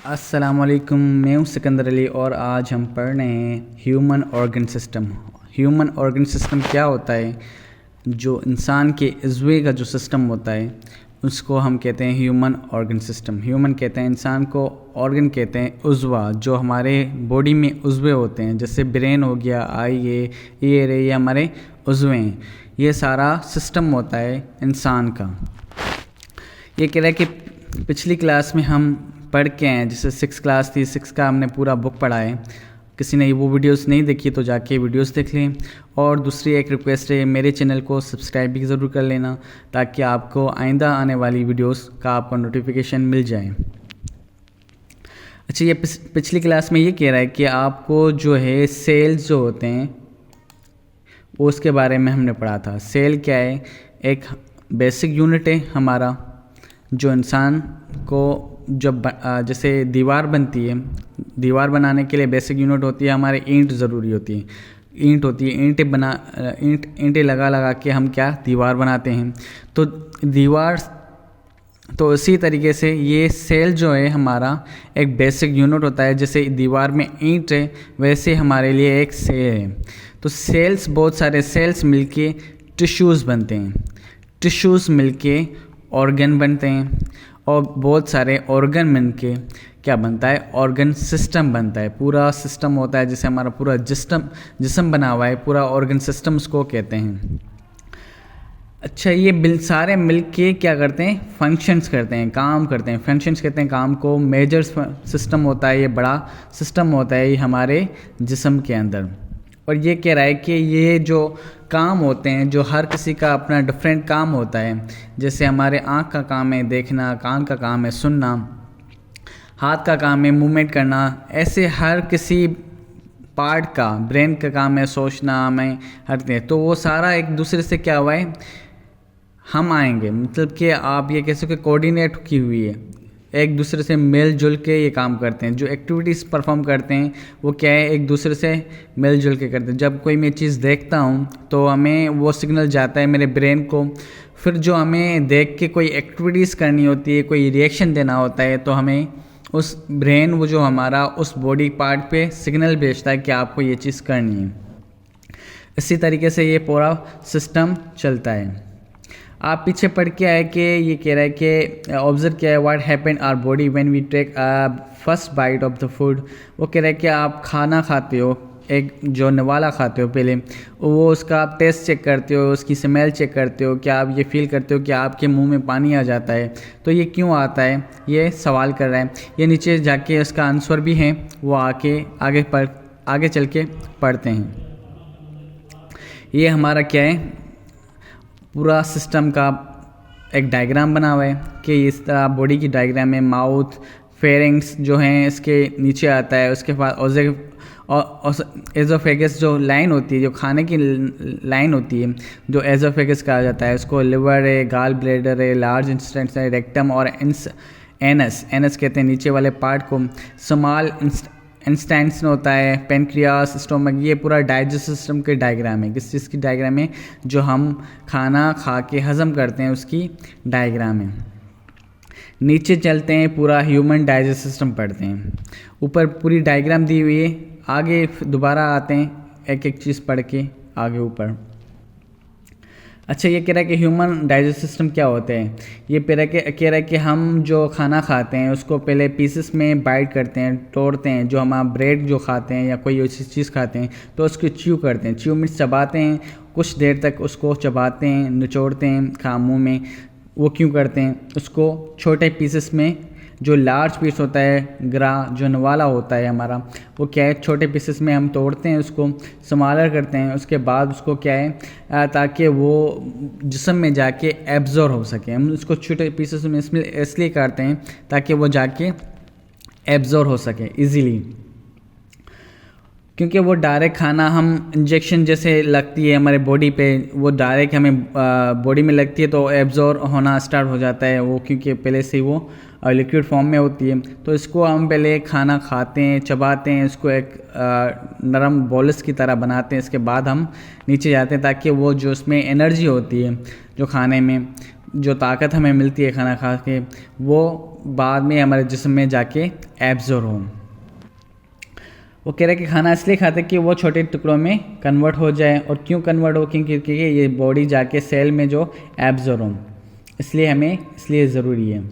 अस्सलामुअलैकुम, मैं हूँ सिकंदर अली और आज हम पढ़ रहे हैं human organ system. Human organ system क्या होता है? जो इंसान के इज़्वे का जो सिस्टम होता है उसको हम कहते हैं ह्यूमन ऑर्गन सिस्टम। ह्यूमन कहते हैं इंसान को, ऑर्गन कहते हैं उज़्वा, जो हमारे बॉडी में उज़्वे होते हैं, जैसे ब्रेन हो गया, आई है, ईयर है, ये हमारे उज़्वे हैं। ये सारा सिस्टम होता है इंसान का। ये कह रहा है कि पिछली क्लास में हम पढ़ के आए, जैसे 6 क्लास थी, 6 का हमने पूरा बुक पढ़ा है। किसी ने वो वीडियोस नहीं देखी तो जाके वीडियोस देख लें। और दूसरी एक रिक्वेस्ट है, मेरे चैनल को सब्सक्राइब भी ज़रूर कर लेना ताकि आपको आइंदा आने वाली वीडियोस का आपको नोटिफिकेशन मिल जाए। अच्छा, ये पिछली क्लास में ये कह रहा है कि आपको जो है सेल्स जो होते हैं वो उसके बारे में हमने पढ़ा था। सेल क्या है? एक बेसिक यूनिट है हमारा, जो इंसान को जब जैसे दीवार बनती है, दीवार बनाने के लिए बेसिक यूनिट होती है हमारे ईंट ज़रूरी होती है। ईंट होती है, ईंटें लगा लगा के हम क्या दीवार बनाते हैं। तो दीवार, तो इसी तरीके से ये सेल जो है हमारा एक बेसिक यूनिट होता है। जैसे दीवार में ईंट है वैसे हमारे लिए एक सेल है। तो सेल्स, बहुत सारे सेल्स मिलके टिश्यूज़ बनते हैं, टिश्यूज़ मिलके ऑर्गन बनते हैं, और बहुत सारे ऑर्गन मिल के क्या बनता है? ऑर्गन सिस्टम बनता है। पूरा सिस्टम होता है, जैसे हमारा पूरा जिस्म बना हुआ है, पूरा ऑर्गन सिस्टम उसको कहते हैं। अच्छा, ये सारे मिल के क्या करते हैं? फंक्शंस करते हैं, काम करते हैं। फंक्शंस कहते हैं काम को। मेजर सिस्टम होता है, ये बड़ा सिस्टम होता है ये हमारे जिस्म के अंदर। और ये कह रहा है कि ये जो काम होते हैं, जो हर किसी का अपना डिफरेंट काम होता है। जैसे हमारे आँख का काम है देखना, कान का काम है सुनना, हाथ का काम है मूवमेंट करना, ऐसे हर किसी पार्ट का, ब्रेन का काम है सोचना, हमें हटते। तो वो सारा एक दूसरे से क्या हुआ है, हम आएंगे, मतलब कि आप ये कह सको कोऑर्डिनेट की हुई है, एक दूसरे से मेल जुल के ये काम करते हैं। जो एक्टिविटीज़ परफॉर्म करते हैं वो क्या है, एक दूसरे से मेल जुल के करते हैं। जब कोई मैं चीज़ देखता हूँ तो हमें वो सिग्नल जाता है मेरे ब्रेन को, फिर जो हमें देख के कोई एक्टिविटीज़ करनी होती है, कोई रिएक्शन देना होता है, तो हमें उस ब्रेन, वो जो हमारा उस बॉडी पार्ट पे सिग्नल भेजता है कि आपको ये चीज़ करनी है। इसी तरीके से ये पूरा सिस्टम चलता है। आप पीछे पढ़ के आए कि ये कह रहा है कि ऑब्जर्व किया है what happen our body when we take first bite of the food. वो कह रहा है कि आप खाना खाते हो, एक जो नवाला खाते हो, पहले वो उसका आप टेस्ट चेक करते हो, उसकी स्मेल चेक करते हो, क्या आप ये फील करते हो कि आपके मुंह में पानी आ जाता है। तो ये क्यों आता है, ये सवाल कर रहा है। ये नीचे जाके उसका आंसर भी है, वो आगे चल के पढ़ते हैं। ये हमारा क्या है, पूरा सिस्टम का एक डायग्राम बना हुआ है कि इस तरह बॉडी की डायग्राम में माउथ, फेरिंग्स जो हैं इसके नीचे आता है। उसके बाद एजोफेगस जो लाइन होती है, जो खाने की लाइन होती है, जो एजोफेगस कहा जाता है, उसको लिवर है, गाल ब्लैडर है, लार्ज इंटेस्टाइन है, रेक्टम और एनस कहते हैं नीचे वाले पार्ट को। स्मॉल इंस्टेंशन होता है, पेनक्रियास, स्टोमक। ये पूरा डाइजेस्ट सिस्टम के डायग्राम है। किस चीज़ की डायग्राम है? जो हम खाना खा के हज़म करते हैं उसकी डायग्राम है। नीचे चलते हैं, पूरा ह्यूमन डाइजेस्ट सिस्टम पढ़ते हैं। ऊपर पूरी डायग्राम दी हुई है, आगे दोबारा आते हैं एक एक चीज़ पढ़ के आगे ऊपर। अच्छा, ये कह रहा है कि ह्यूमन डाइजेस्ट सिस्टम क्या होते हैं। ये कह रहा है कि हम जो खाना खाते हैं उसको पहले पीसेस में बाइट करते हैं, तोड़ते हैं। जो हम ब्रेड जो खाते हैं या कोई ऐसी चीज़ खाते हैं तो उसको च्यू करते हैं। च्यू मीन्स चबाते हैं, कुछ देर तक उसको चबाते हैं, निचोड़ते हैं मुँह में। वो क्यों करते हैं? उसको छोटे पीसेस में, जो लार्ज पीस होता है, जो नवाला होता है हमारा, वो क्या है, छोटे पीसेस में हम तोड़ते हैं, उसको स्मॉलर करते हैं। उसके बाद उसको क्या है, ताकि वो जिस्म में जाके एब्जॉर्ब हो सके। हम उसको छोटे पीसेस में इसलिए करते हैं ताकि वो जाके एब्जॉर्ब हो सके ईजीली, क्योंकि वो डायरेक्ट खाना हम इंजेक्शन जैसे लगती है हमारे बॉडी पे, वो डायरेक्ट हमें बॉडी में लगती है तो एब्जॉर्ब होना स्टार्ट हो जाता है वो, क्योंकि पहले से ही वो लिक्विड फॉर्म में होती है। तो इसको हम पहले खाना खाते हैं, चबाते हैं, इसको एक नरम बॉल्स की तरह बनाते हैं। इसके बाद हम नीचे जाते हैं ताकि वो जो उसमें एनर्जी होती है जो खाने में, जो ताकत हमें मिलती है खाना खा के, वो बाद में हमारे जिस्म में जाके एब्जॉर्ब हो। वो कह रहा है कि खाना इसलिए खाते हैं कि वो छोटे टुकड़ों में कन्वर्ट हो जाए। और क्यों कन्वर्ट हो, क्योंकि ये बॉडी जाके सेल में जो एब्जॉर्ब हो, इसलिए ज़रूरी है।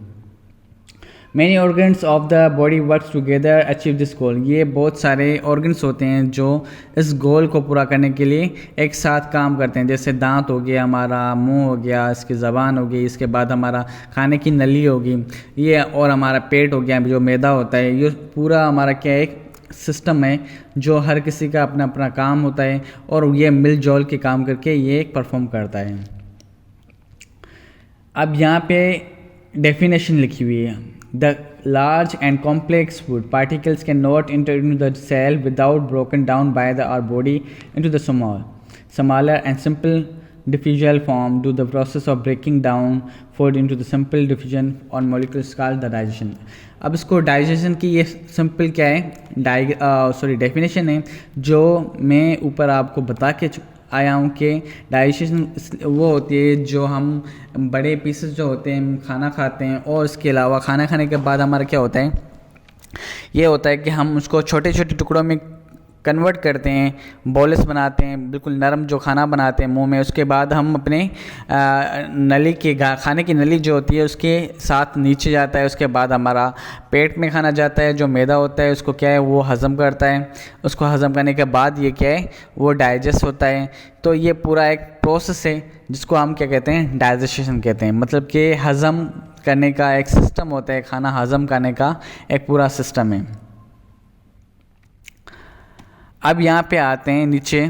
Many organs of the body works together achieve this goal. ये बहुत सारे ऑर्गन्स होते हैं जो इस गोल को पूरा करने के लिए एक साथ काम करते हैं। जैसे दांत हो गया, हमारा मुंह हो गया, इसकी ज़बान हो गई, इसके बाद हमारा खाने की नली होगी ये, और हमारा पेट हो गया, जो मैदा होता है। ये पूरा हमारा क्या एक सिस्टम है जो हर किसी का अपना अपना काम होता है, और ये मिलजुल के काम करके ये परफॉर्म करता है। अब यहाँ पे डेफिनेशन लिखी हुई है। The large and complex food particles cannot enter into the cell without broken down by our body into the smaller and simple diffusional form. Do the process of breaking down food into the simple diffusion on molecules called the digestion. अब इसको digestion की ये simple क्या है, definition है जो मैं ऊपर आपको बता के आया हूँ कि डाइजेशन वो होती है जो हम बड़े पीसेस जो होते हैं हम खाना खाते हैं, और इसके अलावा खाना खाने के बाद हमारा क्या होता है, ये होता है कि हम उसको छोटे छोटे टुकड़ों में कन्वर्ट करते हैं, बोलस बनाते हैं, बिल्कुल नरम जो खाना बनाते हैं मुंह में। उसके बाद हम अपने नली के खाने की नली जो होती है उसके साथ नीचे जाता है। उसके बाद हमारा पेट में खाना जाता है, जो मैदा होता है उसको क्या है वो हज़म करता है। उसको हज़म करने के बाद ये क्या है वो डाइजेस्ट होता है। तो ये पूरा एक प्रोसेस है जिसको हम क्या कहते हैं, डाइजेशन कहते हैं। मतलब कि हज़म करने का एक सिस्टम होता है, खाना हज़म करने का एक पूरा सिस्टम है। अब यहाँ पे आते हैं नीचे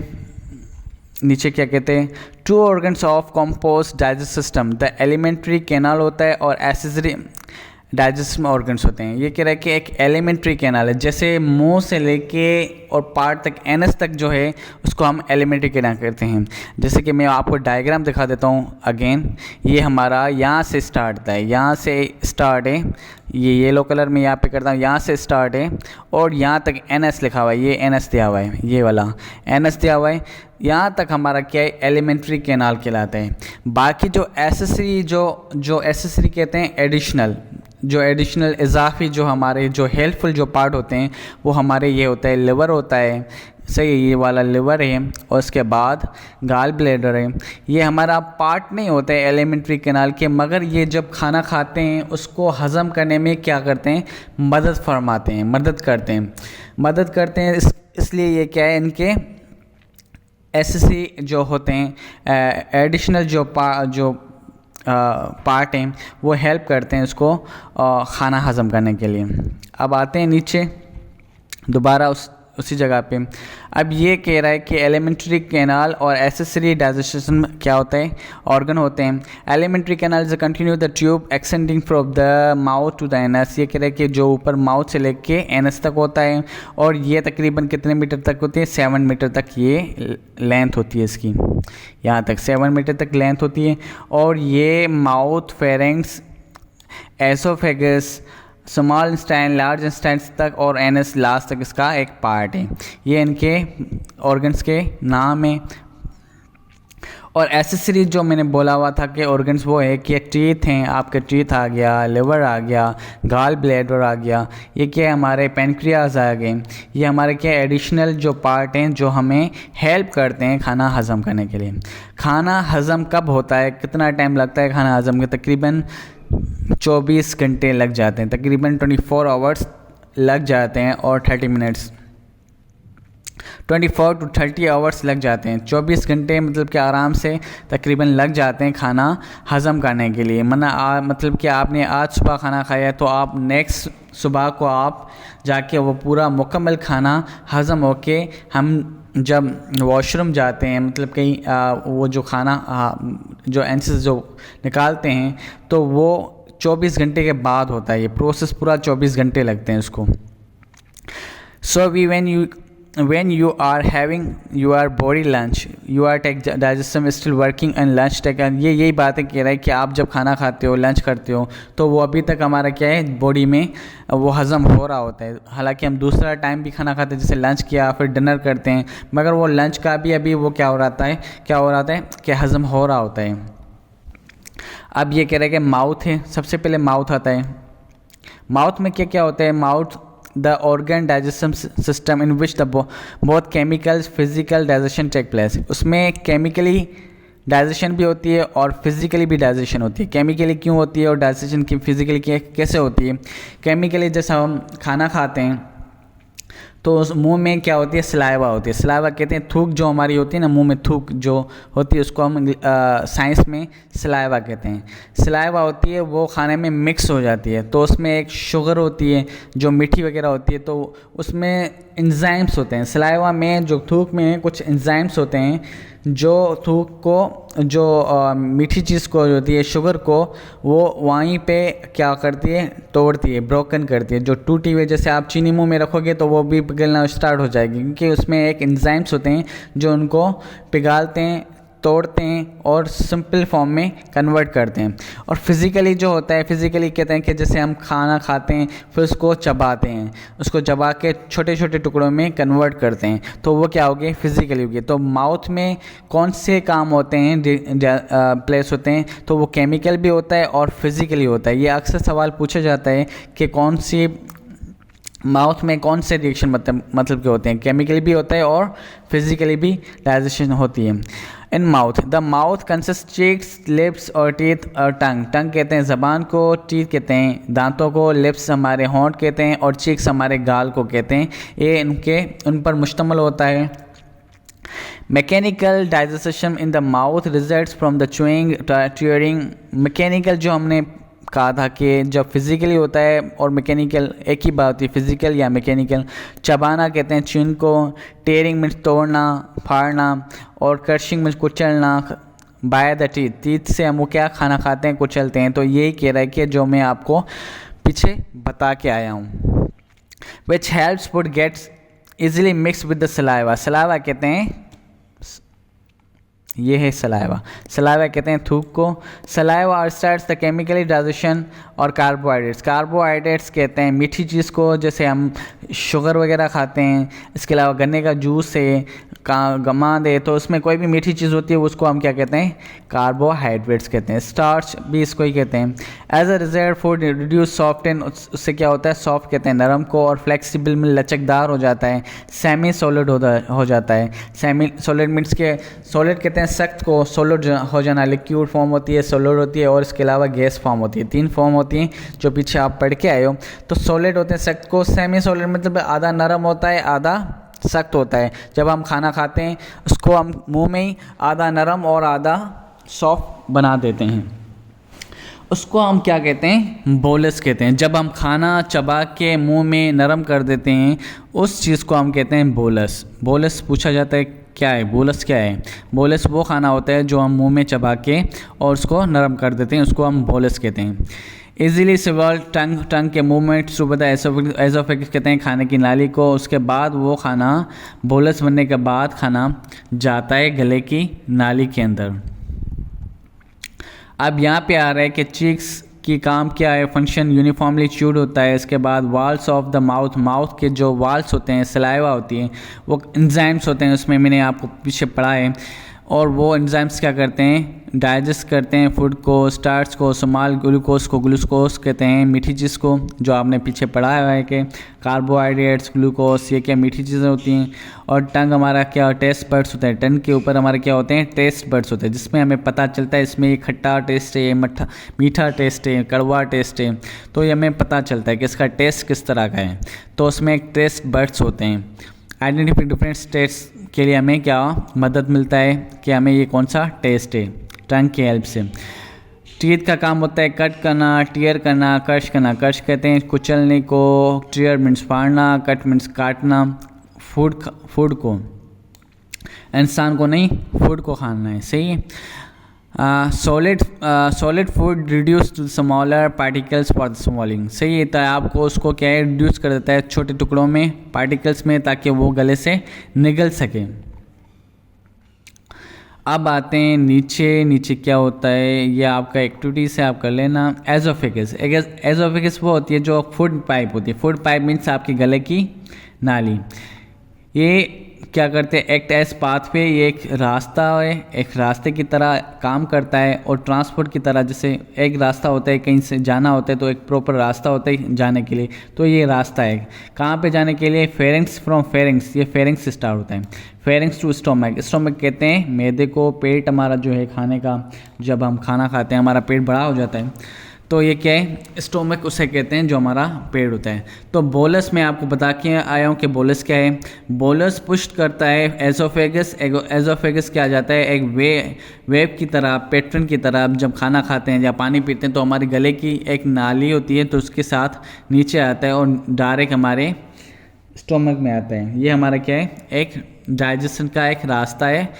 क्या कहते हैं, two organs of compost digest system. The alimentary canal होता है और एक्सेसरी डाइजेस्टिव ऑर्गन्स होते हैं। ये कह रहा है कि एक एलिमेंट्री कैनाल है, जैसे मुंह से लेके और पार्ट तक एनस तक जो है उसको हम एलिमेंट्री कैनाल कहते हैं। जैसे कि मैं आपको डायग्राम दिखा देता हूँ अगेन। ये हमारा यहाँ से स्टार्ट होता है, यहाँ से स्टार्ट है, ये येलो कलर में यहाँ पे करता हूँ, यहाँ से स्टार्ट है और यहाँ तक एनएस लिखा हुआ है। ये एनएस दिया हुआ है, ये वाला एनएस दिया हुआ है। यहाँ तक हमारा क्या है एलिमेंट्री कैनाल कहलाता है। बाकी जो एसेसरी जो एसेसरी कहते हैं एडिशनल इजाफी जो हमारे जो हेल्पफुल जो पार्ट होते हैं वो हमारे ये होता है लिवर होता है, सही है, ये वाला लिवर है। और उसके बाद गाल ब्लैडर है। ये हमारा पार्ट नहीं होता है एलिमेंट्री कैनाल के, मगर ये जब खाना खाते हैं उसको हज़म करने में क्या करते हैं, मदद करते हैं। इसलिए ये क्या है, इनके एसएससी जो होते हैं एडिशनल जो पार्ट हैं वो हेल्प करते हैं उसको खाना हज़म करने के लिए। अब आते हैं नीचे दोबारा उसी जगह पे। अब ये कह रहा है कि एलिमेंट्री कैनाल और एसेसरी डाइजेशन क्या होता है, ऑर्गन होते हैं। Alimentary canal is continue the tube extending from the mouth to the anus. ये कह रहा है कि जो ऊपर माउथ से लेके एनस तक होता है, और ये तकरीबन कितने मीटर तक होती है, 7 मीटर तक ये लेंथ होती है इसकी, यहाँ तक 7 मीटर तक लेंथ होती है। और ये mouth, pharynx, oesophagus, small intestine, large intestines तक और एनएस लास्ट तक इसका एक पार्ट है। ये इनके ऑर्गन्स के नाम है। और एसेसरी जो मैंने बोला हुआ था कि ऑर्गन्स वो है कि टीथ हैं, आपके टीथ आ गया, लिवर आ गया, गाल ब्लैडर आ गया, ये क्या है हमारे पेनक्रियाज आ गए। ये हमारे क्या एडिशनल जो पार्ट हैं जो हमें हेल्प करते हैं खाना हज़म करने के लिए। खाना हज़म कब होता है, कितना टाइम लगता है खाना हज़म के, तकरीबन 24 घंटे लग जाते हैं, तकरीबन 24 आवर्स लग जाते हैं और 30 मिनट्स, 24 to 30 आवर्स लग जाते हैं। 24 घंटे मतलब कि आराम से तकरीबन लग जाते हैं खाना हज़म करने के लिए। मतलब कि आपने आज सुबह खाना खाया है तो आप नेक्स्ट सुबह को आप जाके वो पूरा मुकम्मल खाना हज़म होके हम जब वॉशरूम जाते हैं, मतलब कहीं वो जो खाना जो एंसेस जो निकालते हैं तो वो 24 घंटे के बाद होता है। ये प्रोसेस पूरा 24 घंटे लगते हैं उसको। सो when you are having your body lunch, your digestion is still working and lunch take, यही बातें कह रहा है कि आप जब खाना खाते हो, लंच करते हो, तो वो अभी तक हमारा क्या है बॉडी में वो हज़म हो रहा होता है। हालांकि हम दूसरा टाइम भी खाना खाते हैं, जैसे लंच किया फिर डिनर करते हैं, मगर वो लंच का भी अभी वो क्या हो रहा है कि हज़म हो रहा होता है। अब ये कह रहे हैं कि माउथ है, सबसे पहले माउथ आता है। माउथ में क्या क्या होता है? Mouth the organ digestion system in which the both chemicals physical digestion take place. उसमें केमिकली डाइजेशन भी होती है और फिजिकली भी डाइजेशन होती है। केमिकली क्यों होती है और डाइजेशन की फिजिकली कैसे होती है? केमिकली जैसे हम खाना खाते हैं तो उस मुंह में क्या होती है? सलाइवा होती है। सलाइवा कहते हैं थूक जो हमारी होती है ना, मुंह में थूक जो होती है उसको हम साइंस में सलाइवा कहते हैं। सलाइवा होती है वो खाने में मिक्स हो जाती है, तो उसमें एक शुगर होती है जो मीठी वगैरह होती है, तो उसमें एंजाइम्स होते हैं। सलाइवा में जो थूक में कुछ एंजाइम्स होते हैं जो थूक को जो मीठी चीज़ को होती है शुगर को वो वहीं पे क्या करती है? तोड़ती है, ब्रोकन करती है। जो टूटी हुई जैसे आप चीनी मुंह में रखोगे तो वो भी पिघलना स्टार्ट हो जाएगी, क्योंकि उसमें एक एंजाइम्स होते हैं जो उनको पिघालते हैं, तोड़ते हैं और सिंपल फॉर्म में कन्वर्ट करते हैं। और फिज़िकली जो होता है, फिज़िकली कहते हैं कि जैसे हम खाना खाते हैं फिर उसको चबाते हैं, उसको चबा के छोटे छोटे टुकड़ों में कन्वर्ट करते हैं, तो वो क्या होगी? फिज़िकली होगी। तो माउथ में कौन से काम होते हैं, प्लेस होते हैं? तो वो केमिकल भी होता है और फिज़िकली होता है। ये अक्सर सवाल पूछा जाता है कि कौन सी माउथ में कौन से रिएक्शन मतलब के होते हैं? केमिकली भी होता है और फिजिकली भी डाइजेशन होती है। In mouth the mouth consist cheeks, lips और टीथ और टंग। टंग कहते हैं ज़बान को, टीथ कहते हैं दांतों को, लिप्स हमारे होंठ कहते हैं और चीक्स हमारे गाल को कहते हैं। ये उन पर मुश्तमिल होता है। Mechanical digestion in the mouth results from the chewing, tearing. Mechanical जो हमने कहा था कि जब फिज़िकली होता है और मैकेनिकल एक ही बात होती है, फिज़िकल या मैकेनिकल। चबाना कहते हैं च्यूइंग को, टेयरिंग मीन्स तोड़ना, फाड़ना और क्रशिंग मीन्स कुचलना। बाय द टीथ, टीथ से हम वो क्या खाना खाते हैं? कुचलते हैं। तो यही कह रहा है कि जो मैं आपको पीछे बता के आया हूँ। Which helps food gets easily mix with the saliva. Saliva कहते हैं, ये है सलाइवा। सलाइवा कहते हैं थूक को। सलाइवा और स्टार्ट्स द केमिकली डाइजेशन और कार्बोहाइड्रेट्स। कार्बोहाइड्रेट्स कहते हैं मीठी चीज़ को, जैसे हम शुगर वगैरह खाते हैं। इसके अलावा गन्ने का जूस है, गमा दे, तो उसमें कोई भी मीठी चीज़ होती है उसको हम क्या कहते हैं? कार्बोहाइड्रेट्स कहते हैं। स्टार्च भी इसको ही कहते हैं। As a result food reduce soft and, उससे क्या होता है? सॉफ्ट कहते हैं नरम को, और फ्लेक्सिबल में लचकदार हो जाता है। सेमी सॉलिड हो जाता है। सेमी सॉलिड मीन्स के सॉलिड कहते हैं सख्त को, सॉलिड हो जाना। लिक्विड फॉर्म होती है, सॉलिड होती है और इसके अलावा गैस फॉर्म होती है। 3 फॉर्म होती हैं जो पीछे आप पढ़ के आए हो। तो सॉलिड होते हैं सख्त को, सेमी सॉलिड मतलब आधा नरम होता है आधा सख्त होता है। जब हम खाना खाते हैं उसको हम मुंह में ही आधा नरम और आधा सॉफ्ट बना देते हैं, उसको हम क्या कहते हैं? बोलस कहते हैं। जब हम खाना चबा के मुंह में नरम कर देते हैं उस चीज़ को हम कहते हैं बोलस। बोलस पूछा जाता है क्या है? बोलस क्या है? बोलस वो खाना होता है जो हम मुंह में चबा के और उसको नरम कर देते हैं, उसको हम बोलस कहते हैं। इजीली स्वेल्ड टंग, टंग के मूवमेंट सुबह एसोफेगस कहते हैं खाने की नाली को। उसके बाद वो खाना बोलस बनने के बाद खाना जाता है गले की नाली के अंदर। अब यहाँ पे आ रहा है कि चीक्स की काम क्या है? फंक्शन यूनिफॉर्मली च्यूड होता है। इसके बाद walls of the mouth, mouth के जो वाल्स होते हैं, सलाइवा होती है, वो एंजाइम्स होते हैं, उसमें मैंने आपको पीछे पढ़ा है। और वो एंजाइम्स क्या करते हैं? डाइजेस्ट करते हैं फूड को, स्टार्च को, स्मॉल ग्लूकोज को, ग्लूकोज कहते हैं मीठी चीज़ को, जो आपने पीछे पढ़ा हुआ है कि कार्बोहाइड्रेट्स, ग्लूकोज, ये क्या मीठी चीज़ें होती हैं। और टंग हमारा क्या? टेस्ट बर्ड्स होता है। टंग के ऊपर हमारे क्या होते हैं? टेस्ट बर्ड्स होते हैं, जिसमें हमें पता चलता है इसमें ये खट्टा टेस्ट है, ये मीठा टेस्ट है, कड़वा टेस्ट है, तो ये हमें पता चलता है कि इसका टेस्ट किस तरह का है। तो उसमें एक टेस्ट बर्ड्स होते हैं। आइडेंटिफाई डिफरेंट टेस्ट के लिए हमें क्या मदद मिलता है कि हमें ये कौन सा टेस्ट है, टंग की हेल्प से। टीथ का काम होता है कट करना, टीयर करना, क्रश करना। क्रश कहते हैं कुचलने को, टीयर मीन्स फाड़ना, कट मीन्स काटना। फूड को, इंसान को नहीं, फूड को खाना है, सही है। Solid food reduce to smaller particles for the swallowing, सही है। तो आपको उसको क्या है? रिड्यूस कर देता है छोटे टुकड़ों में, पार्टिकल्स में, ताकि वो गले से निगल सके। अब आते हैं नीचे क्या होता है, ये आपका एक्टिविटी से आप कर लेना। एजोफेगस, एजोफेगस वो होती है जो फूड पाइप होती है। फूड पाइप मीन्स आपके गले की नाली। ये क्या करते हैं, एक्ट एज पाथवे, ये एक रास्ता है, एक रास्ते की तरह काम करता है, और ट्रांसपोर्ट की तरह, जैसे एक रास्ता होता है कहीं से जाना होता है तो एक प्रॉपर रास्ता होता है जाने के लिए, तो ये रास्ता है कहाँ पे जाने के लिए, फेरिंग्स फ्रॉम फेरिंग्स, ये फेरिंग्स से स्टार्ट होता है, फेरिंग्स टू स्टोमक, स्टोमक कहते हैं मैदे को, पेट हमारा जो है खाने का, जब हम खाना खाते हैं हमारा पेट बड़ा हो जाता है, तो ये क्या है, स्टोमक उसे कहते हैं जो हमारा पेट होता है। तो बोलस में आपको बता के आया हूँ कि बोलस क्या है। बोलस पुष्ट करता है एजोफेगस, एजोफेगस क्या आ जाता है, एक वेब की तरह, पैटर्न की तरह, जब खाना खाते हैं या पानी पीते हैं तो हमारे गले की एक नाली होती है तो उसके साथ नीचे आता है और डायरेक्ट हमारे स्टोमक में आता है। ये हमारा क्या है, एक डाइजेशन का एक रास्ता है,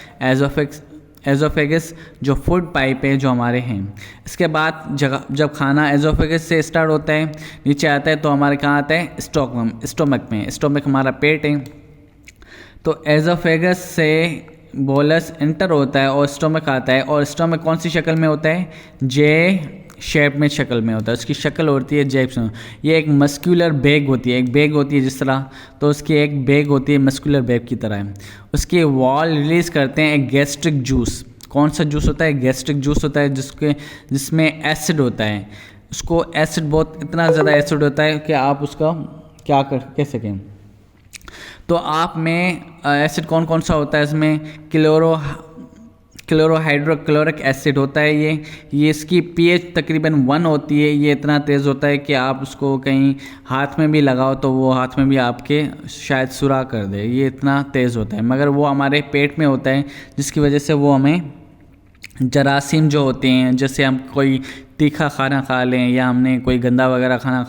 एजोफेगस जो फूड पाइप है जो हमारे हैं। इसके बाद जब खाना एजोफेगस से स्टार्ट होता है नीचे आता है तो हमारे कहाँ आता है, स्टोमक में। स्टोमक हमारा पेट है, तो एजोफेगस से बोलस एंटर होता है और स्टोमक आता है, और स्टोमक कौन सी शक्ल में होता है, जे शेप में शक्ल में होता है, उसकी शक्ल होती है जेब में। ये एक मस्कुलर बैग होती है, एक बैग होती है जिस तरह, तो उसकी एक बैग होती है मस्कुलर बैग की तरह है। उसके वॉल रिलीज करते हैं एक गैस्ट्रिक जूस। कौन सा जूस होता है, गैस्ट्रिक जूस होता है जिसमें एसिड होता है। उसको एसिड बहुत इतना ज़्यादा एसिड होता है कि आप उसका क्या कह सकें। तो आप में एसिड कौन कौन सा होता है, इसमें क्लोरोहाइड्रोक्लोरिक एसिड होता है। ये इसकी pH तकरीबन 1 होती है। ये इतना तेज़ होता है कि आप उसको कहीं हाथ में भी लगाओ तो वो हाथ में भी आपके शायद सुराख कर दे, ये इतना तेज़ होता है। मगर वो हमारे पेट में होता है जिसकी वजह से वो हमें जरासीम जो होते हैं, जैसे हम कोई तीखा खाना खा लें या हमने कोई गंदा वगैरह खाना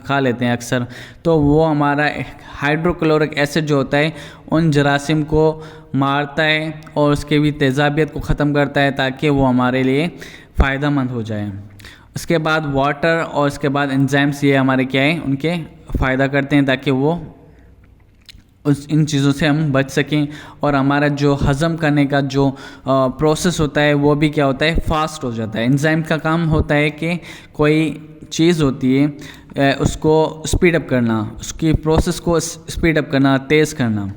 खा लेते हैं अक्सर, तो वो हमारा हाइड्रोक्लोरिक एसिड जो होता है उन जरासीम को मारता है और उसके भी तेज़ाबियत को ख़त्म करता है ताकि वो हमारे लिए फ़ायदेमंद हो जाए। उसके बाद वाटर और उसके बाद एंजाइम्स, ये हमारे क्या है, उनके फ़ायदा करते हैं ताकि वो इन चीज़ों से हम बच सकें, और हमारा जो हज़म करने का जो प्रोसेस होता है वो भी क्या होता है, फास्ट हो जाता है। एंजाइम का काम होता है कि कोई चीज़ होती है उसको स्पीड अप करना, उसकी प्रोसेस को स्पीड अप करना, तेज़ करना।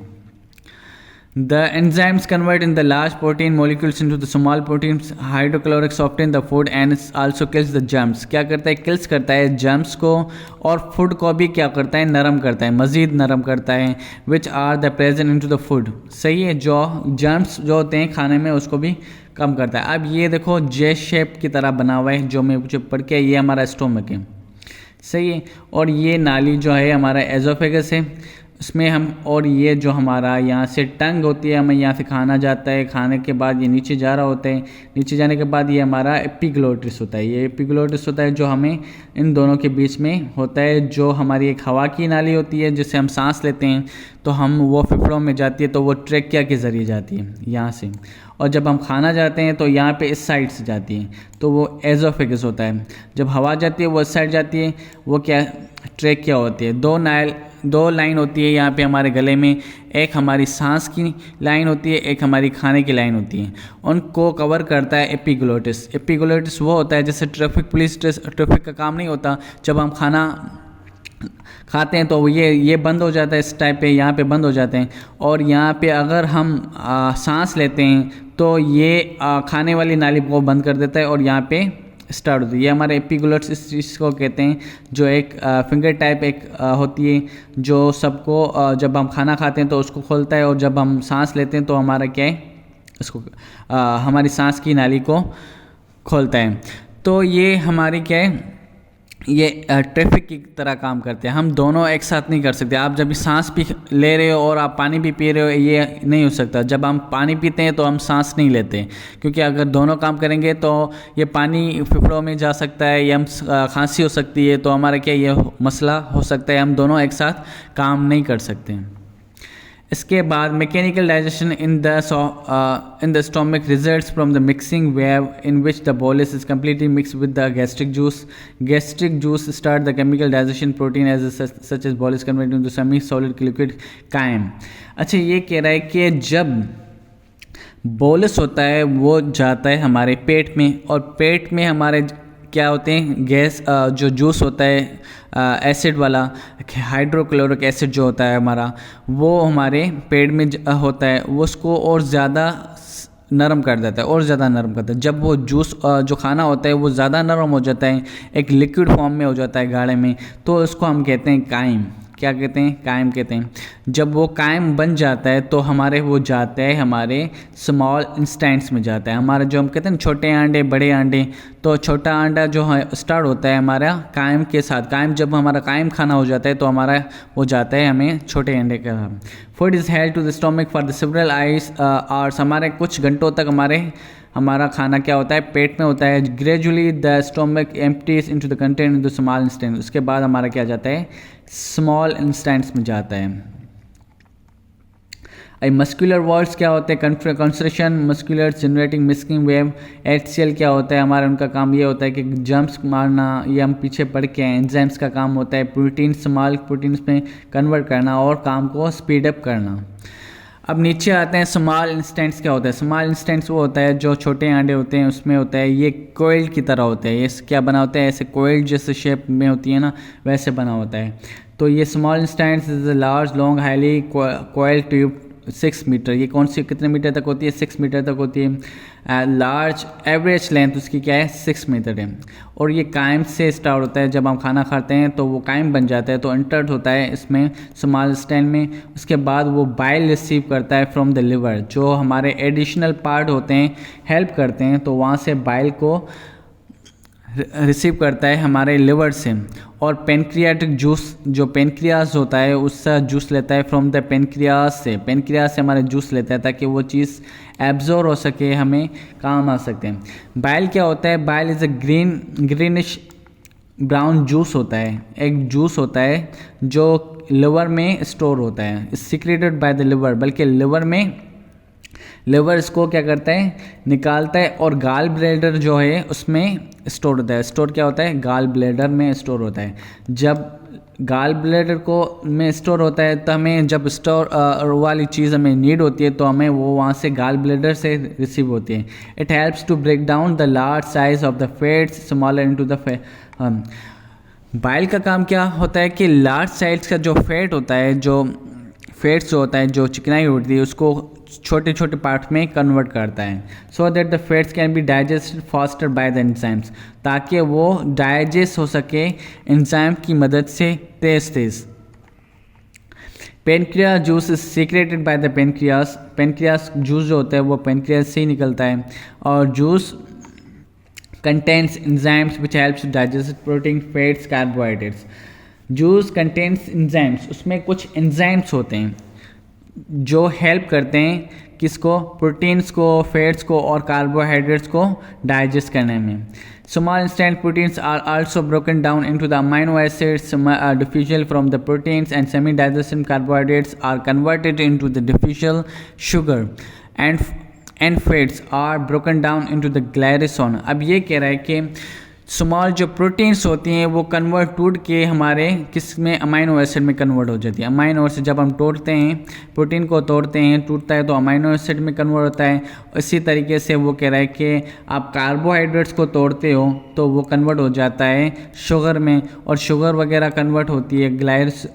The enzymes convert in the large protein molecules into the small proteins. Hydrochloric soften the food and it also kills the germs. क्या करता है, किल्स करता है जर्म्स को, और फूड को भी क्या करता है, नरम करता है, मज़ीद नरम करता है। Which are the present into the food. सही है, जो जर्म्स जो होते हैं खाने में उसको भी कम करता है। अब ये देखो जे शेप की तरह बना हुआ है जो मैं मुझे पढ़ के, ये हमारा स्टोमक है, सही है, और ये नाली जो है हमारा एजोफेगस है, उसमें हम, और ये जो हमारा यहाँ से टंग होती है, हमें यहाँ से खाना जाता है, खाने के बाद ये नीचे जा रहा होता है, नीचे जाने के बाद ये हमारा एपिग्लोटिस होता है। ये एपिग्लोटिस होता है जो हमें इन दोनों के बीच में होता है, जो हमारी एक हवा की नाली होती है जिससे हम सांस लेते हैं, तो हम वो फेफड़ों में जाती है, तो वो ट्रेकिया के ज़रिए जाती है यहाँ से, और जब हम खाना जाते हैं तो यहाँ पे इस साइड से जाती है, तो वो एजोफेगस होता है। जब हवा जाती है वो इस साइड जाती है, वो क्या ट्रेकिया होती है। दो लाइन होती है यहाँ पे हमारे गले में, एक हमारी सांस की लाइन होती है, एक हमारी खाने की लाइन होती है, उनको कवर करता है एपिग्लोटिस। एपिग्लोटिस वो होता है जैसे ट्रैफिक का काम नहीं होता, जब हम खाना खाते हैं तो ये बंद हो जाता है, इस टाइप पे यहाँ पे बंद हो जाते हैं, और यहाँ पे अगर हम सांस लेते हैं तो ये खाने वाली नाली को बंद कर देता है और यहाँ पे स्टार्ट होती है। ये हमारे एपिग्लोटिस इस चीज़ को कहते हैं, जो एक फिंगर टाइप एक होती है जो सबको जब हम खाना खाते हैं तो उसको खोलता है, और जब हम सांस लेते हैं तो हमारा क्या है, इसको हमारी सांस की नाली को खोलता है। तो ये हमारी क्या है, ये ट्रैफिक की तरह काम करते हैं। हम दोनों एक साथ नहीं कर सकते। आप जब सांस भी ले रहे हो और आप पानी भी पी रहे हो, ये नहीं हो सकता। जब हम पानी पीते हैं तो हम सांस नहीं लेते, क्योंकि अगर दोनों काम करेंगे तो ये पानी फेफड़ों में जा सकता है या हम खांसी हो सकती है, तो हमारा क्या ये मसला हो सकता है, हम दोनों एक साथ काम नहीं कर सकते। इसके बाद mechanical digestion in the stomach results from the mixing wave in which the bolus is completely mix with the gastric juice. Gastric juice start the chemical digestion protein as such as bolus convert into semi solid liquid chyme. अच्छा, ये कह रहा है कि जब bolus होता है वो जाता है हमारे पेट में, और पेट में हमारे क्या होते हैं, गैस जो जूस होता है एसिड वाला, हाइड्रोक्लोरिक एसिड जो होता है हमारा, वो हमारे पेट में होता है, वो उसको और ज़्यादा नरम कर देता है, और ज़्यादा नरम करता है। जब वो जूस जो खाना होता है वो ज़्यादा नरम हो जाता है, एक लिक्विड फॉर्म में हो जाता है गाढ़े में, तो उसको हम कहते हैं काइम। क्या कहते हैं? काइम कहते हैं। जब वो काइम बन जाता है तो हमारे वो जाता है हमारे स्मॉल इंस्टेंट्स में जाता है। हमारे जो हम कहते हैं ना छोटे अंडे बड़े अंडे, तो छोटा अंडा जो है स्टार्ट होता है हमारा काइम के साथ। काइम जब हमारा काइम खाना हो जाता है तो हमारा वो जाता है हमें छोटे अंडे का। Food is held to the stomach for the several hours. हमारे कुछ घंटों तक हमारा खाना क्या होता है, पेट में होता है। Gradually the stomach empties into the content in the small instant. उसके बाद हमारा क्या जाता है, स्मॉल इंस्टेंट्स में जाता है। मस्कुलर वॉल्स क्या होते हैं, construction muscular generating mixing wave. HCl क्या होता है हमारा, उनका काम ये होता है कि जंप्स मारना, ये हम पीछे पढ़ के हैं। एंजाइम्स का काम होता है प्रोटीन स्मॉल प्रोटीन्स में कन्वर्ट करना और काम को स्पीड अप करना। अब नीचे आते हैं स्मॉल इंस्टेंट्स क्या होता है। स्मॉल इंस्टेंट्स वो होता है जो छोटे अंडे होते हैं उसमें होता है, ये कोयल की तरह होते हैं। ये क्या बना होता है, ऐसे कोयल जैसे शेप में होती है ना, वैसे बना होता है। तो ये small intestine is a large long highly coiled tube 6 metre. ये कौन सी कितने मीटर तक होती है, 6 मीटर तक होती है। लार्ज एवरेज लेंथ उसकी क्या है, 6 मीटर है। और ये काइम से स्टार्ट होता है, जब हम खाना खाते हैं तो वो काइम बन जाता है, तो इंटर्ड होता है इसमें स्मॉल स्टैंड में। उसके बाद वो बाइल रिसीव करता है फ्रॉम द लिवर, जो हमारे एडिशनल पार्ट होते हैं हेल्प करते हैं, तो वहाँ से बाइल को रिसीव करता है हमारे लिवर से। और पेनक्रियाटिक जूस, जो पेनक्रियास होता है उससे जूस लेता है फ्रॉम द पेनक्रियास से। पेनक्रियास से हमारे जूस लेता है ताकि वो चीज़ एब्जॉर्ब हो सके, हमें काम आ सकते हैं। बाइल क्या होता है, bile is a greenish brown juice होता है। एक जूस होता है जो लिवर में स्टोर होता है, सीक्रेटेड बाय द लिवर, बल्कि लिवर इसको क्या करता है, निकालता है। और गाल ब्लैडर जो है उसमें स्टोर होता है। स्टोर क्या होता है, गाल ब्लैडर में स्टोर होता है। जब गाल ब्लैडर को में स्टोर होता है तो हमें जब स्टोर वाली चीज़ हमें नीड होती है तो हमें वो वहाँ से गाल ब्लैडर से रिसीव होती है। It helps to break down the large size of the fats smaller into the bile का काम क्या होता है कि लार्ज साइज का जो फैट होता है, जो फैट्स जो होता है, जो चिकनाई होती है, उसको छोटे छोटे पार्ट में कन्वर्ट करता है, so that the fats can be digested faster by the enzymes, ताकि वो डाइजेस्ट हो सके एंजाइम की मदद से तेज। Pancreas juice is secreted by the pancreas. Pancreas juice जो होता है वो पेनक्रियास से ही निकलता है। और juice contains enzymes which helps digest protein, fats, carbohydrates. Juice contains enzymes, उसमें कुछ एंजाइम्स होते हैं जो हेल्प करते हैं किसको, प्रोटीन्स को, फैट्स को और कार्बोहाइड्रेट्स को डाइजेस्ट करने में। Small instant proteins are also broken down into the amino acids diffusion from the proteins, and semi-digested carbohydrates are converted into the diffusion sugar, and fats are broken down into the glycerol। अब ये कह रहा है कि small जो proteins होती हैं वो कन्वर्ट टूट के हमारे किस में, अमाइनो एसिड में कन्वर्ट हो जाती है। अमाइनो एसिड जब हम तोड़ते हैं, प्रोटीन को तोड़ते हैं, टूटता है तो अमाइनो एसिड में कन्वर्ट होता है। इसी तरीके से वो कह रहा है कि आप कार्बोहाइड्रेट्स को तोड़ते हो तो वो कन्वर्ट हो जाता है शुगर में, और शुगर वगैरह कन्वर्ट होती है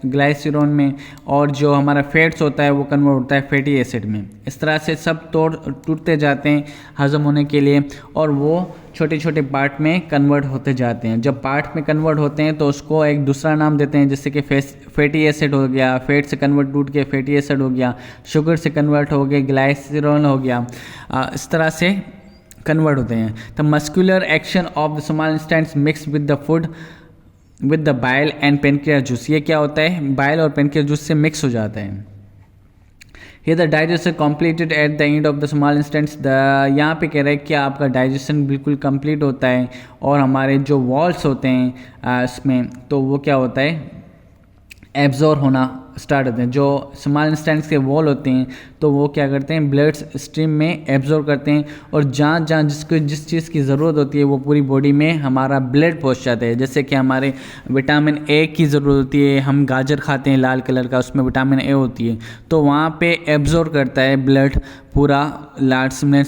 ग्लाइसरॉल में, और जो हमारा फैट्स होता है वो कन्वर्ट होता है फैटी एसिड में। इस तरह से सब टूटते जाते हैं हजम होने के लिए, और वो छोटे छोटे पार्ट में कन्वर्ट होते जाते हैं। जब पार्ट में कन्वर्ट होते हैं तो उसको एक दूसरा नाम देते हैं, जैसे कि फैटी एसिड हो गया, फैट से कन्वर्ट टूट के फैटी एसिड हो गया, शुगर से कन्वर्ट हो गया ग्लाइसरॉल हो गया। इस तरह से कन्वर्ट होते हैं। The muscular action of the small instants mix with the food with the bile and pancreas juice. ये क्या होता है, बाइल और पेनक्रियास जूस से मिक्स हो जाता है। Here the digestion completed at the end of the small intestines। यहाँ पे कह रहा है कि आपका डाइजेशन बिल्कुल कंप्लीट होता है, और हमारे जो वॉल्स होते हैं इसमें, तो वो क्या होता है, एब्जॉर्ब होना स्टार्ट होते हैं। जो स्मॉल इंस्टेंट्स के वॉल होते हैं तो वो क्या करते हैं, ब्लड स्ट्रीम में एब्जॉर्ब करते हैं, और जहाँ जहाँ जिस चीज़ की ज़रूरत होती है वो पूरी बॉडी में हमारा ब्लड पहुँच जाता है। जैसे कि हमारे विटामिन ए की ज़रूरत होती है, हम गाजर खाते हैं लाल कलर का, उसमें विटामिन ए होती है, तो वहाँ पे एब्जॉर्ब करता है ब्लड पूरा लार्ज में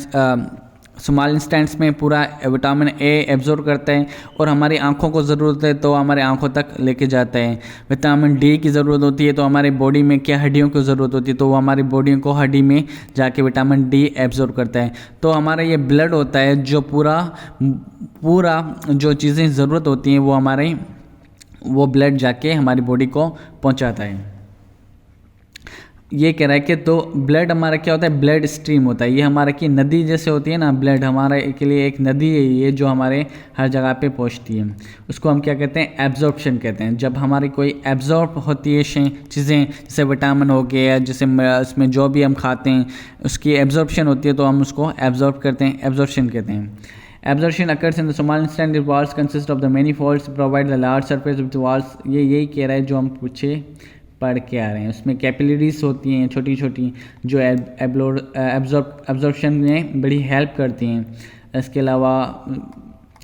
स्मॉल इंस्टेंट्स में पूरा विटामिन ए एब्जॉर्ब करता है और हमारी आंखों को ज़रूरत है तो हमारे आंखों तक लेके जाता है। विटामिन डी की ज़रूरत होती है तो हमारे बॉडी में क्या हड्डियों की ज़रूरत होती है तो वो हमारी बॉडी को हड्डी में जाके विटामिन डी एब्जॉर्ब करता है। तो हमारा ये ब्लड होता है जो पूरा जो चीज़ें ज़रूरत होती हैं वो ब्लड जाके हमारी बॉडी को पहुंचाता है। ये कह रहा है कि तो ब्लड हमारा क्या होता है, ब्लड स्ट्रीम होता है। ये हमारा की नदी जैसे होती है ना, ब्लड हमारे के लिए एक नदी है ये, जो हमारे हर जगह पे पहुंचती है। उसको हम क्या कहते हैं, एब्जॉर्प्शन कहते हैं। जब हमारी कोई एब्जॉर्ब होती है चीज़ें, जैसे विटामिन हो गया, जैसे उसमें जो भी हम खाते हैं उसकी एब्जॉर्प्शन होती है तो हम उसको एब्जॉर्ब करते हैं, एब्जॉर्प्शन कहते हैं। Absorption occurs in the small instant. The walls consist of the many folds provide the large surface of the walls. ये यही कह रहा है जो हम पूछे पढ़ के आ रहे हैं। उसमें कैपिलरीज होती हैं छोटी छोटी जो एब्जॉर्प्शन में बड़ी हेल्प करती हैं। इसके अलावा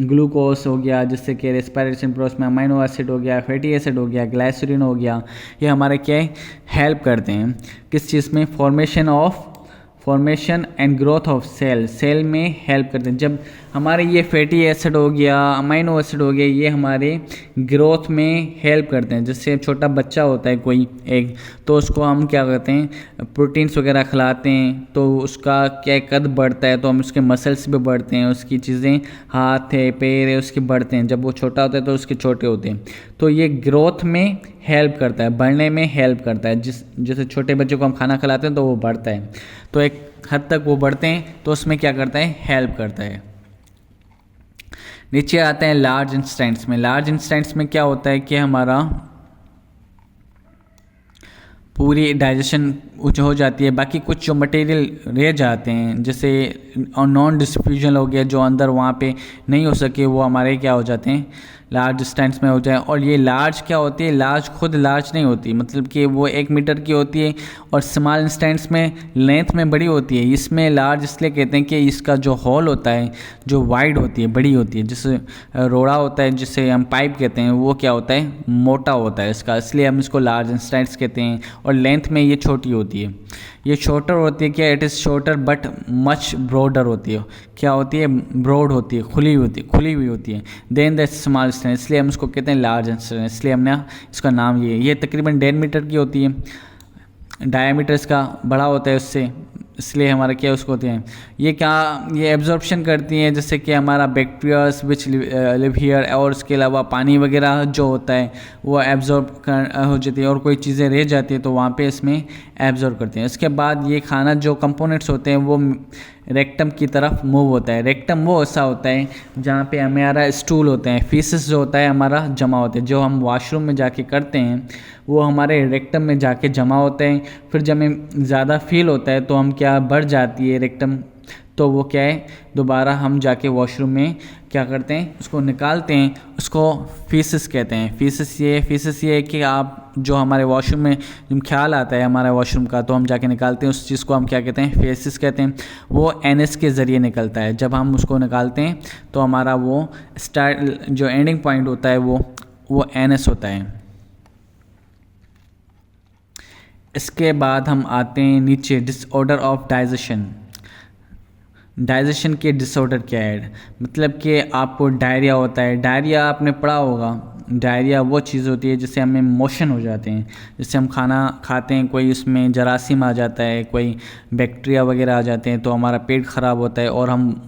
ग्लूकोज हो गया, जिससे कि रेस्पिरेशन प्रोसेस में अमाइनो एसिड हो गया, फैटी एसिड हो गया, ग्लाइसरीन हो गया, ये हमारे क्या हेल्प करते हैं किस चीज़ में, formation and growth of cell में हेल्प करते हैं। जब हमारे ये फैटी एसिड हो गया, अमाइनो एसिड हो गया, ये हमारे ग्रोथ में हेल्प करते हैं। जैसे छोटा बच्चा होता है कोई एक, तो उसको हम क्या करते हैं, प्रोटीन्स वगैरह खिलाते हैं तो उसका क्या कद बढ़ता है, तो हम उसके मसल्स भी बढ़ते हैं, उसकी चीज़ें हाथ है पैर है उसके बढ़ते हैं। जब वो छोटा होता है तो उसके छोटे होते हैं। तो ये ग्रोथ में हेल्प करता है, बढ़ने में हेल्प करता है। जैसे छोटे बच्चे को हम खाना खिलाते हैं तो वो बढ़ता है, तो एक हद तक वो बढ़ते हैं तो उसमें क्या करता है, हेल्प करता है। नीचे आते हैं लार्ज इंस्टेंट्स में। लार्ज इंस्टेंट्स में क्या होता है कि हमारा पूरी डाइजेशन हो जाती है, बाकी कुछ जो मटेरियल रह जाते हैं जैसे नॉन डिस्फ्यूजन हो गया, जो अंदर वहाँ पे नहीं हो सके, वो हमारे क्या हो जाते हैं, लार्ज स्टैंड्स में हो जाए। और ये लार्ज क्या होती है, लार्ज खुद लार्ज नहीं होती, मतलब कि वो 1 मीटर की होती है और स्मॉल स्टैंड्स में लेंथ में बड़ी होती है। इसमें लार्ज इसलिए कहते हैं कि इसका जो हॉल होता है जो वाइड होती है, बड़ी होती है। जैसे रोड़ा होता है जिसे हम पाइप कहते हैं, वो क्या होता है, मोटा होता है इसका, इसलिए हम इसको लार्ज स्टैंड्स कहते हैं। और लेंथ में ये छोटी होती है, ये शॉर्टर होती है, क्या it is shorter but much broader होती है। क्या होती है, ब्रॉड होती है, खुली हुई होती है। देन द स्मॉल स्टैंड, इसलिए हम इसको कहते हैं लार्ज स्टैंड, इसलिए हमने इसका नाम ये तकरीबन 1.5 मीटर की होती है, डायमीटर इसका बड़ा होता है उससे, इसलिए हमारा क्या उसको होते हैं। ये एब्जॉर्प्शन करती हैं, जैसे कि हमारा बैक्टीरियाज विच लिव हियर, और उसके अलावा पानी वगैरह जो होता है वो एब्जॉर्ब हो जाती है, और कोई चीज़ें रह जाती है तो वहाँ पे इसमें एब्जॉर्ब करते हैं। इसके बाद ये खाना जो कंपोनेंट्स होते हैं वो रेक्टम की तरफ मूव होता है। रेक्टम वो ऐसा होता है जहाँ पे हमारा स्टूल होते हैं, फीसिस जो होता है हमारा जमा होते हैं, जो हम वॉशरूम में जाके करते हैं वो हमारे रेक्टम में जाके जमा होते हैं। फिर जब हमें ज़्यादा फील होता है तो हम क्या बढ़ जाती है रेक्टम, तो वो क्या है, दोबारा हम जाके वॉशरूम में क्या करते हैं, उसको निकालते हैं, उसको फीसिस कहते हैं। फीसिस ये है कि आप जो हमारे वॉशरूम में जब ख्याल आता है हमारे वॉशरूम का तो हम जाके निकालते हैं, उस चीज़ को हम क्या कहते हैं, फीसिस कहते हैं। वो एनएस के ज़रिए निकलता है। जब हम उसको निकालते हैं तो हमारा वो स्टार्ट जो एंडिंग पॉइंट होता है वो एनएस होता है। इसके बाद हम आते हैं नीचे, डिसऑर्डर ऑफ डाइजेशन। डाइजेशन के डिसऑर्डर क्या है, मतलब कि आपको डायरिया होता है। डायरिया आपने पढ़ा होगा, डायरिया वो चीज़ होती है जिससे हमें मोशन हो जाते हैं। जैसे हम खाना खाते हैं, कोई उसमें जरासीम आ जाता है, कोई बैक्टीरिया वगैरह आ जाते हैं तो हमारा पेट ख़राब होता है और हम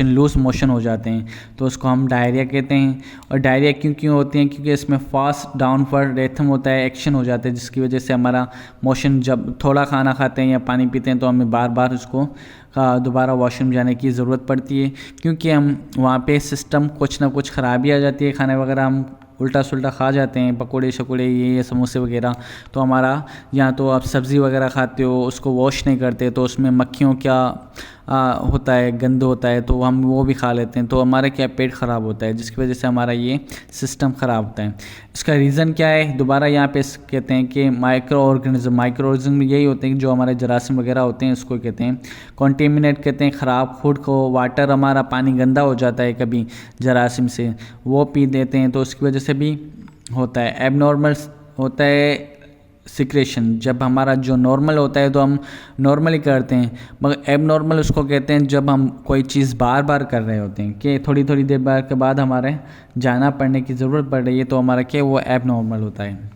लूज मोशन हो जाते हैं, तो उसको हम डायरिया कहते हैं। और डायरिया क्यों होती हैं, क्योंकि इसमें फास्ट डाउनवर्ड रिथम होता है, एक्शन हो जाता है, जिसकी वजह से हमारा मोशन, जब थोड़ा खाना खाते हैं या पानी पीते हैं तो हमें बार बार उसको दोबारा वॉशरूम जाने की ज़रूरत पड़ती है, क्योंकि हम वहाँ पे सिस्टम कुछ ना कुछ ख़राबी आ जाती है। खाने वगैरह हम उल्टा सुल्टा खा जाते हैं, पकोड़े शकोड़े ये समोसे वगैरह, तो हमारा या तो आप सब्ज़ी वगैरह खाते हो उसको वॉश नहीं करते तो उसमें मक्खियों क्या होता है, गंद होता है, तो हम वो भी खा लेते हैं, तो हमारा क्या पेट ख़राब होता है, जिसकी वजह से हमारा ये सिस्टम ख़राब होता है। इसका रीज़न क्या है, दोबारा यहाँ पे कहते हैं कि माइक्रो ऑर्गेनिज्म यही होते हैं जो हमारे जरासीम वगैरह होते हैं, उसको कहते हैं कॉन्टेमिनेट कहते हैं, ख़राब फूड को। वाटर, हमारा पानी गंदा हो जाता है कभी जरासीम से, वो पी देते हैं तो उसकी वजह से भी होता है। एबनॉर्मल होता है सिक्रेशन। जब हमारा जो नॉर्मल होता है तो हम नॉर्मली करते हैं, मगर एबनॉर्मल उसको कहते हैं जब हम कोई चीज़ बार बार कर रहे होते हैं, कि थोड़ी थोड़ी देर बाद के बाद हमारे जाना पड़ने की ज़रूरत पड़ रही है, तो हमारा क्या वो एबनॉर्मल होता है।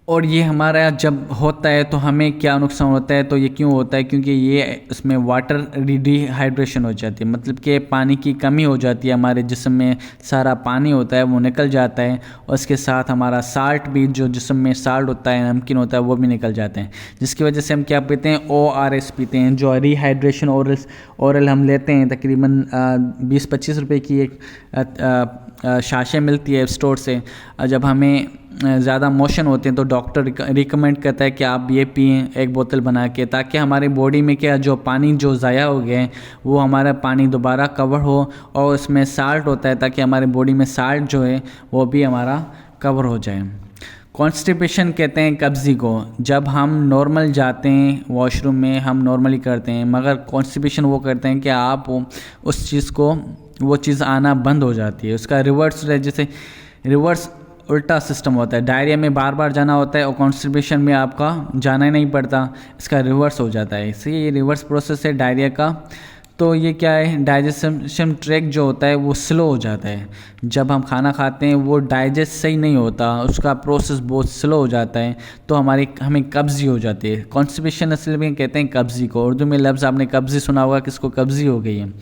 और ये हमारा जब होता है तो हमें क्या नुकसान होता है, तो ये क्यों होता है, क्योंकि ये इसमें वाटर डिहाइड्रेशन हो जाती है, मतलब कि पानी की कमी हो जाती है, हमारे जिस्म में सारा पानी होता है वो निकल जाता है, और उसके साथ हमारा साल्ट भी, जो जिस्म में साल्ट होता है, नमकीन होता है, वो भी निकल जाते हैं, जिसकी वजह से हम क्या पीते हैं, ORS पीते हैं, जो रिहाइड्रेशन ओरल हम लेते हैं। तकरीबन 20-25 रुपये की एक शाशे मिलती है स्टोर से। जब हमें ज़्यादा मोशन होते हैं तो डॉक्टर रिकमेंड करता है कि आप ये पिएं एक बोतल बना के, ताकि हमारी बॉडी में क्या जो पानी जो ज़ाया हो गए हैं वो हमारा पानी दोबारा कवर हो, और उसमें साल्ट होता है ताकि हमारी बॉडी में साल्ट जो है वो भी हमारा कवर हो जाए। कॉन्स्टिपेशन कहते हैं कब्ज़ी को। जब हम नॉर्मल जाते हैं वॉशरूम में, हम नॉर्मली करते हैं, मगर कॉन्स्टिपेशन वो करते हैं कि आप उस चीज़ को, वो चीज़ आना बंद हो जाती है। उसका रिवर्स, जैसे रिवर्स उल्टा सिस्टम होता है। डायरिया में बार बार जाना होता है और कॉन्स्टिपेशन में आपका जाना ही नहीं पड़ता, इसका रिवर्स हो जाता है। इसलिए ये रिवर्स प्रोसेस है डायरिया का। तो ये क्या है, डाइजेशन ट्रैक जो होता है वो स्लो हो जाता है। जब हम खाना खाते हैं वो डाइजेस्ट सही नहीं होता, उसका प्रोसेस बहुत स्लो हो जाता है, तो हमें कब्ज़ी हो जाती है। कॉन्स्टिपेशन असल में कहते हैं कब्ज़ी को। उर्दू में लफ्ज़ आपने कब्ज़ी सुना होगा, किसको कब्ज़ी हो गई है।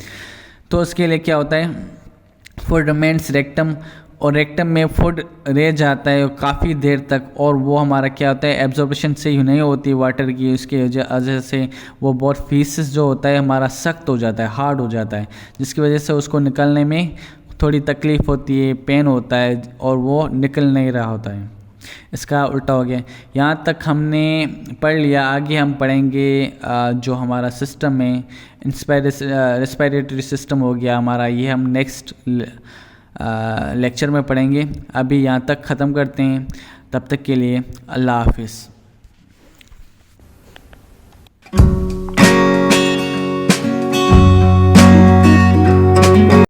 तो उसके लिए क्या होता है, फूड रिमेन्स रेक्टम, और रेक्टम में फूड रह जाता है काफ़ी देर तक, और वो हमारा क्या होता है, एब्जॉर्प्शन सही नहीं होती वाटर की, उसकी वजह से वो बहुत फीसिस जो होता है हमारा सख्त हो जाता है, हार्ड हो जाता है, जिसकी वजह से उसको निकलने में थोड़ी तकलीफ़ होती है, पेन होता है, और वो निकल नहीं रहा होता है। इसका उल्टा हो गया। यहाँ तक हमने पढ़ लिया, आगे हम पढ़ेंगे जो हमारा सिस्टम है, रेस्पिरेटरी सिस्टम हो गया हमारा, ये हम नेक्स्ट लेक्चर में पढ़ेंगे। अभी यहाँ तक ख़त्म करते हैं, तब तक के लिए अल्लाह हाफिज़।